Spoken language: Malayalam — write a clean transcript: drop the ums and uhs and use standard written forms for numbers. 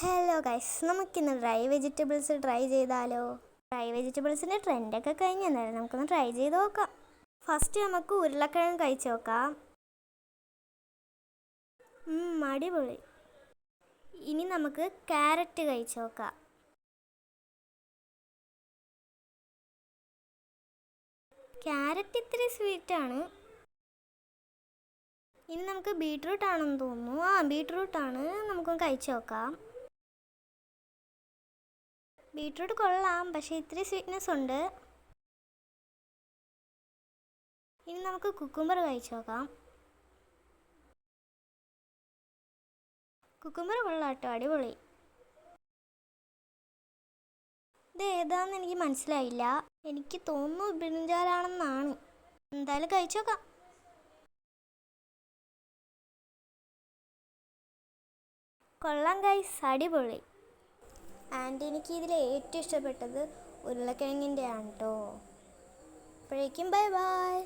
ഹലോ ഗൈസ്, നമുക്കിന്ന് ഡ്രൈ വെജിറ്റബിൾസ് ട്രൈ ചെയ്താലോ? ഡ്രൈ വെജിറ്റബിൾസിൻ്റെ ട്രെൻഡൊക്കെ കഴിഞ്ഞെന്നാലും നമുക്കൊന്ന് ട്രൈ ചെയ്ത് നോക്കാം. ഫസ്റ്റ് നമുക്ക് ഉരുളക്കിഴങ്ങ് കഴിച്ച് നോക്കാം. അടിപൊളി. ഇനി നമുക്ക് ക്യാരറ്റ് കഴിച്ച് നോക്കാം. ക്യാരറ്റ് ഇത്തിരി സ്വീറ്റാണ്. ഇനി നമുക്ക് ബീട്രൂട്ട് ആണെന്ന് തോന്നുന്നു. ബീട്രൂട്ടാണ്. നമുക്കൊന്ന് കഴിച്ച് നോക്കാം. ബീട്രൂട്ട് കൊള്ളാം, പക്ഷേ ഇത്തിരി സ്വീറ്റ്നെസ് ഉണ്ട്. ഇനി നമുക്ക് കുക്കുംബർ കഴിച്ച് നോക്കാം. കുക്കുംബർ കൊള്ളാം കേട്ടോ, അടിപൊളി. ഇത് ഏതാണെന്ന് എനിക്ക് മനസ്സിലായില്ല. എനിക്ക് തോന്നുന്നു ബ്രിഞ്ചാലാണെന്നാണ്. എന്തായാലും കഴിച്ചു നോക്കാം. കൊള്ളാം ഗൈസ്, അടിപൊളി. ആൻഡ് എനിക്ക് ഇതിൽ ഏറ്റവും ഇഷ്ടപ്പെട്ടത് ഉരുളക്കിഴങ്ങിൻ്റെ ആണ് കേട്ടോ. അപ്പോഴേക്കും ബൈ ബൈ.